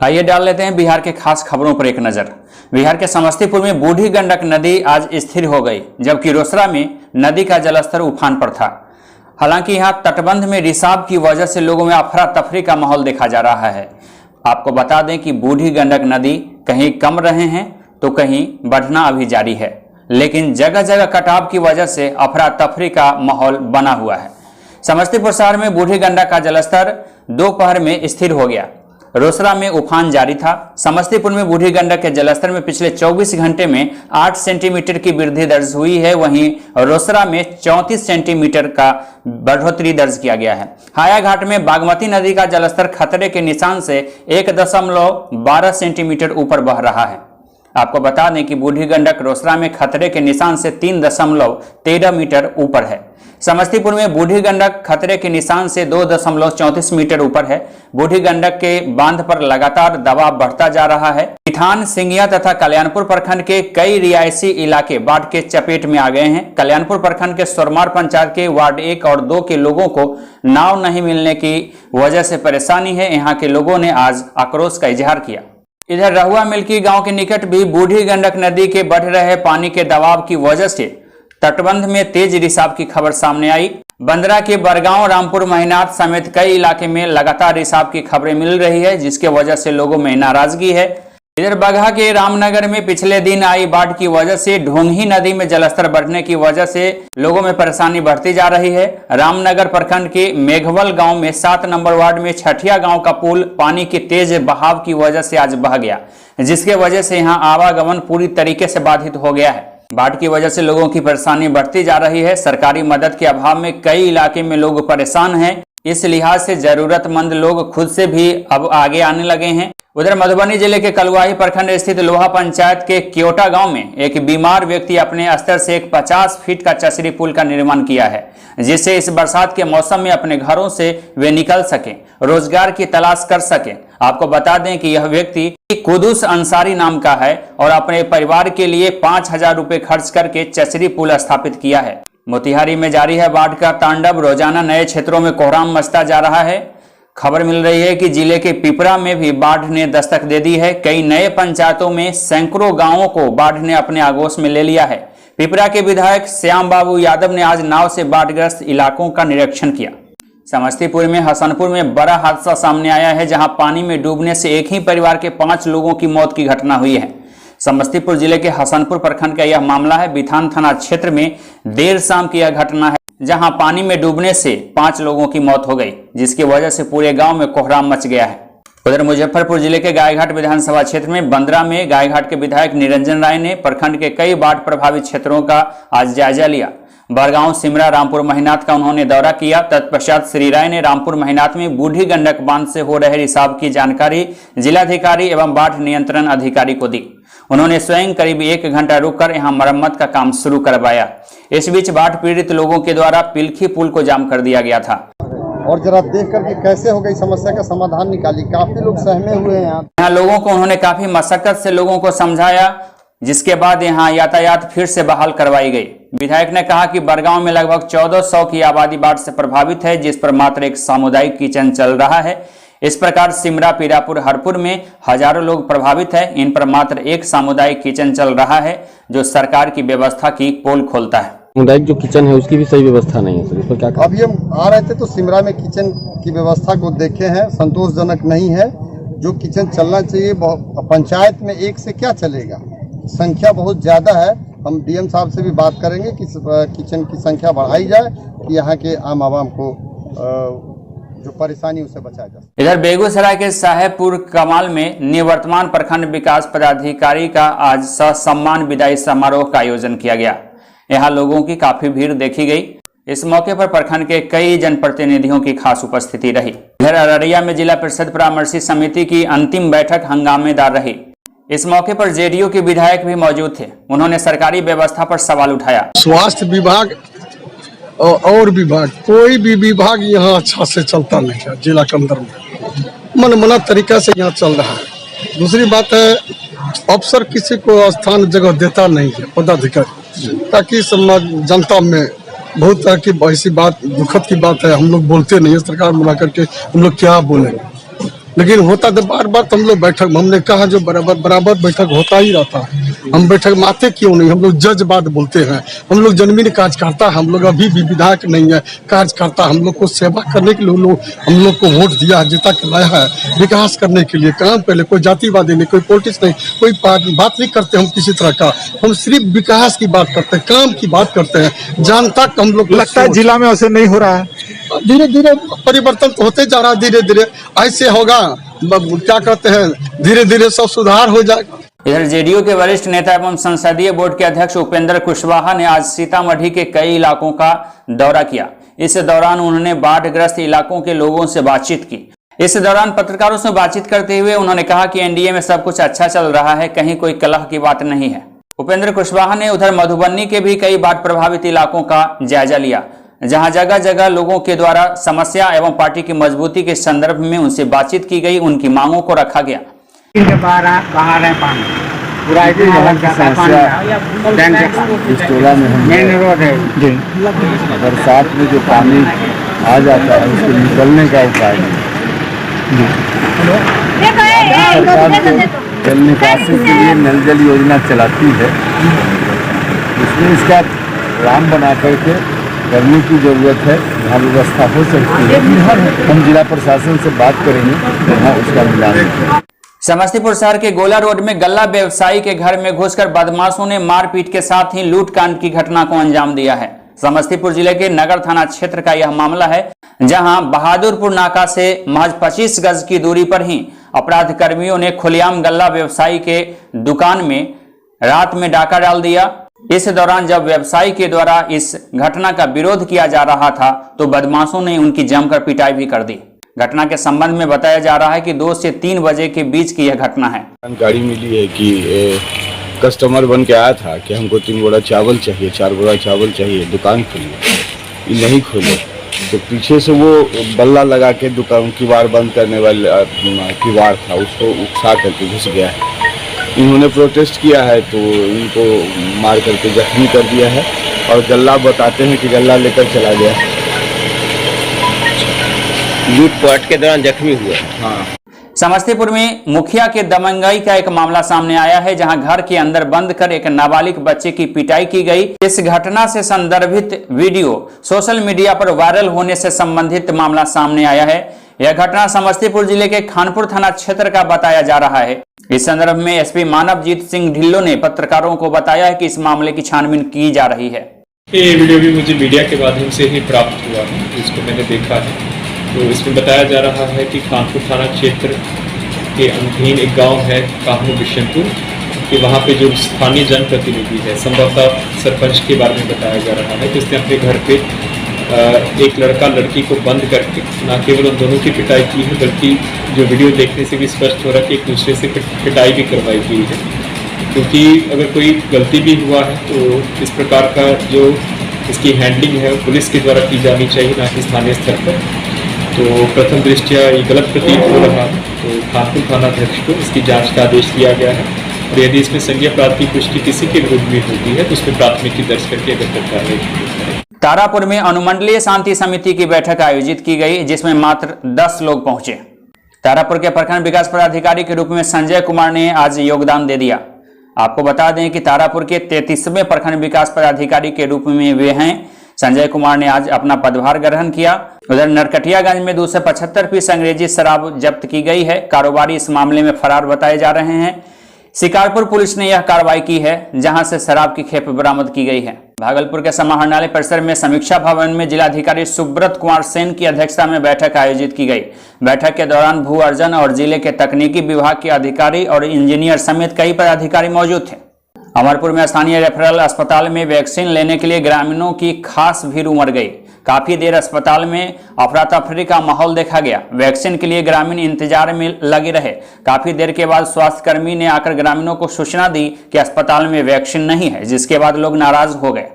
आइए डाल लेते हैं बिहार के खास खबरों पर एक नजर। बिहार के समस्तीपुर में बूढ़ी गंडक नदी आज स्थिर हो गई, जबकि रोसड़ा में नदी का जलस्तर उफान पर था। हालांकि यहां तटबंध में रिसाव की वजह से लोगों में अफरा तफरी का माहौल देखा जा रहा है। आपको बता दें कि बूढ़ी गंडक नदी कहीं कम रहे हैं तो कहीं बढ़ना अभी जारी है, लेकिन जगह जगह कटाव की वजह से अफरा तफरी का माहौल बना हुआ है। समस्तीपुर शहर में बूढ़ी गंडक का जलस्तर दोपहर में स्थिर हो गया। रोसड़ा में उफान जारी था। समस्तीपुर में बूढ़ी गंडक के जलस्तर में पिछले 24 घंटे में 8 सेंटीमीटर की वृद्धि दर्ज हुई है। वहीं रोसड़ा में 34 सेंटीमीटर का बढ़ोतरी दर्ज किया गया है। हाया घाट में बागमती नदी का जलस्तर खतरे के निशान से 1.12 सेंटीमीटर ऊपर बह रहा है। आपको बता दें कि बूढ़ी गंडक रोसड़ा में खतरे के निशान से 3.13 मीटर ऊपर है। समस्तीपुर में बूढ़ी गंडक खतरे के निशान से 2.34 मीटर ऊपर है। बूढ़ी गंडक के बांध पर लगातार दबाव बढ़ता जा रहा है। पिठान, सिंगिया तथा कल्याणपुर प्रखंड के कई रिहायशी इलाके बाढ़ के चपेट में आ गए हैं। कल्याणपुर प्रखंड के सोरमार पंचायत के वार्ड 1 और 2 के लोगों को नाव नहीं मिलने की वजह से परेशानी है। यहाँ के लोगों ने आज आक्रोश का इजहार किया। इधर रहुआ मिल्की गांव के निकट भी बूढ़ी गंडक नदी के बढ़ रहे पानी के दबाव की वजह से तटबंध में तेज रिसाव की खबर सामने आई। बंदरा के बरगांव, रामपुर, महिनाथ समेत कई इलाके में लगातार रिसाव की खबरें मिल रही है, जिसके वजह से लोगों में नाराजगी है। इधर बगहा के रामनगर में पिछले दिन आई बाढ़ की वजह से ढोंगी नदी में जलस्तर बढ़ने की वजह से लोगों में परेशानी बढ़ती जा रही है। रामनगर प्रखंड के मेघवल गांव में 7 नंबर वार्ड में छठिया गांव का पुल पानी के तेज बहाव की वजह से आज बह गया, जिसके वजह से यहां आवागमन पूरी तरीके से बाधित हो गया है। बाढ़ की वजह से लोगों की परेशानी बढ़ती जा रही है। सरकारी मदद के अभाव में कई इलाके में लोग परेशान हैं। इस लिहाज से जरूरतमंद लोग खुद से भी अब आगे आने लगे हैं। उधर मधुबनी जिले के कलुआही प्रखंड स्थित लोहा पंचायत के क्योटा गांव में एक बीमार व्यक्ति अपने स्तर से एक 50 फीट का चचरी पुल का निर्माण किया है, जिससे इस बरसात के मौसम में अपने घरों से वे निकल सके, रोजगार की तलाश कर सके। आपको बता दें कि यह व्यक्ति कुदूस अंसारी नाम का है और अपने परिवार के लिए 5000 रुपए खर्च करके चचरी पुल स्थापित किया है। मोतिहारी में जारी है बाढ़ का तांडव। रोजाना नए क्षेत्रों में कोहराम मचता जा रहा है। खबर मिल रही है कि जिले के पिपरा में भी बाढ़ ने दस्तक दे दी है। कई नए पंचायतों में सैकड़ों गांवों को बाढ़ ने अपने आगोश में ले लिया है। पिपरा के विधायक श्याम बाबू यादव ने आज नाव से बाढ़ग्रस्त इलाकों का निरीक्षण किया। समस्तीपुर में हसनपुर में बड़ा हादसा सामने आया है, जहां पानी में डूबने से एक ही परिवार के 5 लोगों की मौत की घटना हुई है। समस्तीपुर जिले के हसनपुर प्रखंड का यह मामला है। बिथान थाना क्षेत्र में देर शाम की यह घटना है, जहां पानी में डूबने से 5 लोगों की मौत हो गई, जिसकी वजह से पूरे गांव में कोहराम मच गया है। उधर मुजफ्फरपुर जिले के गायघाट विधानसभा क्षेत्र में बंदरा में गायघाट के विधायक निरंजन राय ने प्रखंड के कई बाढ़ प्रभावित क्षेत्रों का आज जायजा लिया। बरगांव, सिमरा, रामपुर, महिनाथ का उन्होंने दौरा किया। तत्पश्चात श्री राय ने रामपुर, महिनाथ में बूढ़ी गंडक बांध से हो रहे रिसाव की जानकारी जिलाधिकारी एवं बाढ़ नियंत्रण अधिकारी को दी। उन्होंने स्वयं करीब 1 घंटा रुककर यहां मरम्मत का काम शुरू करवाया। इस बीच बाढ़ पीड़ित लोगों के द्वारा पिलखी पुल को जाम कर दिया गया था। और जरा देख करके कैसे हो गई समस्या का समाधान निकाली। काफी लोग सहमे हुए हैं। यहाँ लोगों को उन्होंने काफी मशक्कत से लोगों को समझाया, जिसके बाद यहाँ यातायात फिर से बहाल करवाई गई। विधायक ने कहा कि बरगांव में लगभग 1400 की आबादी बाढ़ से प्रभावित है, जिस पर मात्र एक सामुदायिक किचन चल रहा है। इस प्रकार सिमरा, पीरापुर, हरपुर में हजारों लोग प्रभावित है। इन पर मात्र एक सामुदायिक किचन चल रहा है, जो सरकार की व्यवस्था की पोल खोलता है। सामुदायिक जो किचन है उसकी भी सही व्यवस्था नहीं है सर, इस पर क्या? अभी हम आ रहे थे तो सिमरा में किचन की व्यवस्था को देखे हैं, संतोषजनक नहीं है। जो किचन चलना चाहिए पंचायत में एक से क्या चलेगा, संख्या बहुत ज्यादा है। हम डीएम साहब से भी बात करेंगे कि किचन की संख्या बढ़ाई जाए कि यहाँ के आम आवाम को जो परेशानी उसे बचाया जाए। इधर बेगूसराय के साहेबपुर कमाल में निवर्तमान प्रखंड विकास पदाधिकारी का आज सम्मान विदाई समारोह का आयोजन किया गया। यहाँ लोगों की काफी भीड़ देखी गई। इस मौके पर प्रखंड के कई जनप्रतिनिधियों की खास उपस्थिति रही। इधर अररिया में जिला परिषद परामर्शी समिति की अंतिम बैठक हंगामेदार रही। इस मौके पर जेडीयू के विधायक भी मौजूद थे। उन्होंने सरकारी व्यवस्था पर सवाल उठाया। स्वास्थ्य विभाग और विभाग, कोई भी विभाग यहाँ अच्छा से चलता नहीं है। जिला के अंदर में मनमाना तरीका से यहाँ चल रहा है। दूसरी बात है, अफसर किसी को स्थान जगह देता नहीं है पदाधिकारी, ताकि समाज जनता में बहुत तरह की ऐसी बात दुखद की बात है। हम लोग बोलते नहीं है, सरकार बुला करके हम लोग क्या बोलेंगे। लेकिन होता तो बार बार हम लोग बैठक में हमने कहा जो बराबर बैठक होता ही रहता है, हम बैठक में आते क्यों नहीं? हम लोग जज बात बोलते हैं, हम लोग जन्मीन कार्यकर्ता, हम लोग अभी भी विधायक नहीं है, कार्यकर्ता, हम लोग को सेवा करने के लिए हम लोग को वोट दिया है, जिता के लाया है, विकास करने के लिए काम पहले, कोई जातिवादी नहीं, कोई पॉलिटिक्स नहीं, कोई बात नहीं करते हम किसी तरह का, हम सिर्फ विकास की बात करते हैं, काम की बात करते हैं, जनता हम लोग लगता है जिला में ऐसे नहीं हो रहा है। धीरे धीरे परिवर्तन तो होते जा रहा है, धीरे धीरे ऐसे होगा, क्या कहते हैं, धीरे धीरे सब सुधार हो जाएगा। इधर जेडीयू के वरिष्ठ नेता एवं संसदीय बोर्ड के अध्यक्ष उपेंद्र कुशवाहा ने आज सीतामढ़ी के कई इलाकों का दौरा किया। इस दौरान उन्होंने बाढ़ग्रस्त इलाकों के लोगों से बातचीत की। इस दौरान पत्रकारों से बातचीत करते हुए उन्होंने कहा कि एनडीए में सब कुछ अच्छा चल रहा है, कहीं कोई कलह की बात नहीं है। उपेंद्र कुशवाहा ने उधर मधुबनी के भी कई बाढ़ प्रभावित इलाकों का जायजा लिया, जहां जगह जगह लोगों के द्वारा समस्या एवं पार्टी की मजबूती के संदर्भ में उनसे बातचीत की गई, उनकी मांगों को रखा गया। बाहर है पानी पूरा इस टोला में हम मेन रोड है जी, बरसात में जो पानी आ जाता है उसको निकलने का उपाय नहीं। सरकार तो जल निकासी के लिए नल जल योजना चलाती है, उसमें इसका प्लान बना करके करने की जरूरत है, जहाँ व्यवस्था हो सकती है। हम जिला प्रशासन से बात करेंगे, वहाँ उसका मिलान। समस्तीपुर शहर के गोला रोड में गल्ला व्यवसायी के घर में घुसकर बदमाशों ने मारपीट के साथ ही लूटकांड की घटना को अंजाम दिया है। समस्तीपुर जिले के नगर थाना क्षेत्र का यह मामला है, जहां बहादुरपुर नाका से महज 25 गज की दूरी पर ही अपराध कर्मियों ने खुलेआम गल्ला व्यवसायी के दुकान में रात में डाका डाल दिया। इस दौरान जब व्यवसायी के द्वारा इस घटना का विरोध किया जा रहा था तो बदमाशों ने उनकी जमकर पिटाई भी कर दी। घटना के संबंध में बताया जा रहा है कि 2 से 3 बजे के बीच की यह घटना है। जानकारी मिली है कि कस्टमर बन के आया था कि हमको 3 बोरा चावल चाहिए, 4 बोरा चावल चाहिए, दुकान खोलिए। ये नहीं खोले तो पीछे से वो बल्ला लगा के दुकान किवाड़ बंद करने वाला किवाड़ था, उसको उकसा करके घुस गया है। इन्होंने प्रोटेस्ट किया है तो इनको मार करके जख्मी कर दिया है और गल्ला बताते हैं कि गल्ला लेकर चला गया। लूटपाट के दौरान जख्मी हुआ। हाँ। समस्तीपुर में मुखिया के दबंगई का एक मामला सामने आया है, जहां घर के अंदर बंद कर एक नाबालिग बच्चे की पिटाई की गई। इस घटना से संदर्भित वीडियो सोशल मीडिया पर वायरल होने से संबंधित मामला सामने आया है। यह घटना समस्तीपुर जिले के खानपुर थाना क्षेत्र का बताया जा रहा है। इस संदर्भ में एसपी मानवजीत सिंह ढिल्लो ने पत्रकारों को बताया है कि इस मामले की छानबीन की जा रही है। ये वीडियो भी मुझे मीडिया के माध्यम से ही प्राप्त हुआ है, जिसको मैंने देखा है। तो इसमें बताया जा रहा है कि खानपुर थाना क्षेत्र के अधीन एक गांव है काहू बिशनपुर कि वहाँ पे जो स्थानीय जनप्रतिनिधि है, संभवतः सरपंच के बारे में बताया जा रहा है कि उसने अपने घर पे एक लड़का लड़की को बंद करके न केवल उन दोनों की पिटाई की है, बल्कि जो वीडियो देखने से भी स्पष्ट हो रहा है कि एक दूसरे से पिटाई भी करवाई गई है। क्योंकि अगर कोई गलती भी हुआ है तो इस प्रकार का जो इसकी हैंडलिंग है पुलिस के द्वारा की जानी चाहिए, ना कि स्थानीय स्तर पर। तो प्रथम दृष्टया ये गलत प्रतीत हो रहा है, तो खानपुर थानाध्यक्ष को इसकी जांच का आदेश दिया गया है और यदि इसमें संज्ञेय अपराध की पुष्टि किसी के विरुद्ध भी होती है तो उसमें प्राथमिकी दर्ज करके अगर कार्रवाई की जाए। तारापुर में अनुमंडलीय शांति समिति की बैठक आयोजित की गई, जिसमें मात्र 10 लोग पहुंचे। तारापुर के प्रखंड विकास पदाधिकारी के रूप में संजय कुमार ने आज योगदान दे दिया। आपको बता दें कि तारापुर के 33वें प्रखंड विकास पदाधिकारी के रूप में वे हैं। संजय कुमार ने आज अपना पदभार ग्रहण किया। उधर नरकटियागंज में 275 पीस अंग्रेजी शराब जब्त की गई है। कारोबारी इस मामले में फरार बताए जा रहे हैं। शिकारपुर पुलिस ने यह कार्रवाई की है, जहां से शराब की खेप बरामद की गई है। भागलपुर के समाहरणालय परिसर में समीक्षा भवन में जिलाधिकारी सुब्रत कुमार सेन की अध्यक्षता में बैठक आयोजित की गई। बैठक के दौरान भू अर्जन और जिले के तकनीकी विभाग के अधिकारी और इंजीनियर समेत कई पदाधिकारी मौजूद थे। अमरपुर में स्थानीय रेफरल अस्पताल में वैक्सीन लेने के लिए ग्रामीणों की खास भीड़ उमड़ गई। काफी देर अस्पताल में अफरा तफरी का माहौल देखा गया। वैक्सीन के लिए ग्रामीण इंतजार में लगे रहे। काफी देर के बाद स्वास्थ्यकर्मी ने आकर ग्रामीणों को सूचना दी कि अस्पताल में वैक्सीन नहीं है, जिसके बाद लोग नाराज हो गए।